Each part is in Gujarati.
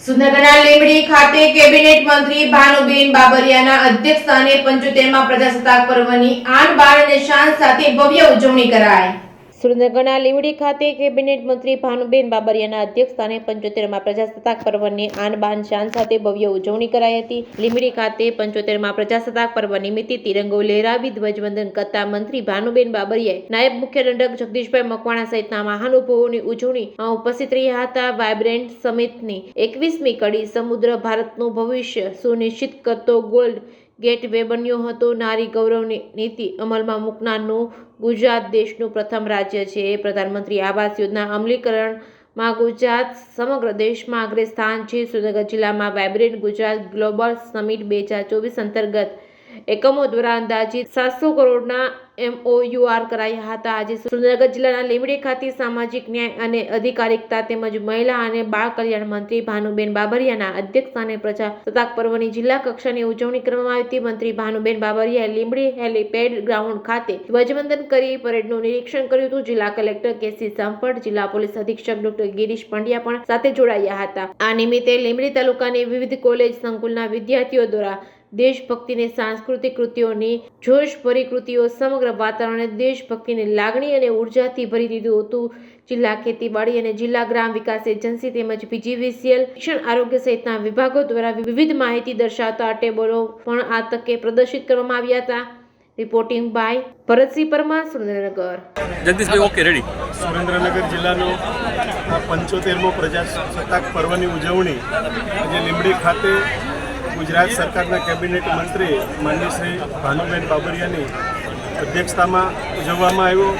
સુરનગરના લીંબડી ખાતે કેબિનેટ મંત્રી ભાનુબેન બાબરિયાના અધ્યક્ષસ્થાને 75મા પ્રજાસત્તાક પર્વની આન બાન અને શાન સાથે ભવ્ય ઉજવણી કરાઈ। સુરનગરના લીંબડી ખાતે કેબિનેટ મંત્રી ભાનુબેન બાબરિયાના અધ્યક્ષસ્થાને 75મા પ્રજાસત્તાક પર્વની આન બાન શાન સાથે ભવ્ય ઉજવણી કરાઈ હતી। લીંબડી ખાતે 75મા પ્રજાસત્તાક પર્વ નિમિત્તે તિરંગો લહેરાવી ધ્વજવંદન કરતા મંત્રી ભાનુબેન બાબરિયાએ નાયબ મુખ્ય દંડક જગદીશભાઈ મકવાણા સહિતના મહાનુભાવોની ઉજવણીમાં ઉપસ્થિત રહ્યા હતા। વાઇબ્રન્ટ સમિટની 21મી કડી સમુદ્ર ભારતનું ભવિષ્ય સુનિશ્ચિત કરતો ગોલ્ડ ગેટવે બન્યો હતો। નારી ગૌરવની નીતિ અમલમાં મૂકનારનું ગુજરાત દેશનું પ્રથમ રાજ્ય છે। પ્રધાનમંત્રી આવાસ યોજના અમલીકરણમાં ગુજરાત સમગ્ર દેશમાં અગ્રે સ્થાન છે। સુરનગર જિલ્લામાં વાઇબ્રન્ટ ગુજરાત ગ્લોબલ સમિટ 2024 અંતર્ગત એકમો દ્વારા અંદાજિત 700 કરોડના MOUR કરાયા હતા। આજે સુરનગર જિલ્લાના લીંબડી ખાતે સામાજિક ન્યાય અને અધિકારિતા તેમજ મહિલા અને બાળ કલ્યાણ મંત્રી ભાનુબેન બાબરિયાના અધ્યક્ષસ્થાને પ્રજાસત્તાક પર્વની જિલ્લા કક્ષાની ઉજવણી કરવામાં આવી હતી। મંત્રી ભાનુબેન બાબરિયાએ લીંબડી હેલીપેડ ગ્રાઉન્ડ ખાતે ધ્વજવંદન કરી પરેડનું નિરીક્ષણ કર્યું હતું। જિલ્લા કલેક્ટર કેસી સંપટ, જિલ્લા પોલીસ અધિક્ષક ડોક્ટર ગિરીશ પંડ્યા પણ સાથે જોડાયા હતા। આ નિમિત્તે લીંબડી તાલુકાની વિવિધ કોલેજ સંકુલના વિદ્યાર્થીઓ દ્વારા દેશભક્તિની સાંસ્કૃતિક કૃતિઓની જોશભરી કૃતિઓ સમગ્ર વાતાવરણને દેશભક્તિની લાગણી અને ઉર્જાથી ભરી દીધું હતું। જિલ્લા ખેતીવાડી અને જિલ્લા ગ્રામ વિકાસ એજન્સી તેમજ PGVCL શિક્ષણ આરોગ્ય સહિતના વિભાગો દ્વારા વિવિધ માહિતી દર્શાવતા ટેબલો પણ આ તકે પ્રદર્શિત કરવામાં આવ્યા હતા। Reporting by Bharatsinh Parmar, Surendranagar. Jagdishbhai okay ready. Surendranagar જિલ્લાનો 75મો પ્રજાસત્તાક પર્વની ઉજવણી આજે લીંબડી ખાતે ગુજરાત સરકારના કેબિનેટ મંત્રી માનનીય શ્રી ભાનુબેન બાબરિયાની અધ્યક્ષતામાં ઉજવવામાં આવ્યો।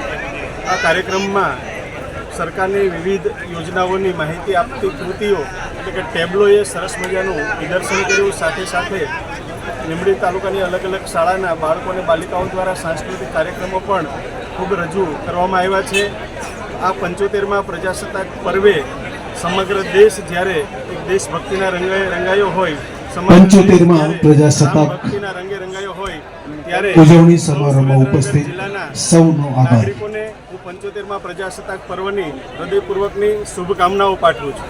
આ કાર્યક્રમમાં સરકારની વિવિધ યોજનાઓની માહિતી આપતી કૃતિઓ એટલે કે ટેબ્લોએ સરસ મજાનું નિદર્શન કર્યું। સાથે સાથે લીંબડી તાલુકાની અલગ અલગ શાળાના બાળકો અને બાલિકાઓ દ્વારા સાંસ્કૃતિક કાર્યક્રમો પણ ખૂબ રજૂ કરવામાં આવ્યા છે। આ 75મા પ્રજાસત્તાક પર્વે સમગ્ર દેશ જ્યારે એક દેશભક્તિના રંગે રંગાયો હોય, 75મા પ્રજાસત્તાક રંગે રંગાયો હોય ત્યારે ઉજવણી સમારોહમાં ઉપસ્થિત સૌનો આભાર। નાગરિકોને હું 75મા પ્રજાસત્તાક પર્વની હૃદયપૂર્વકની શુભકામનાઓ પાઠવું છું।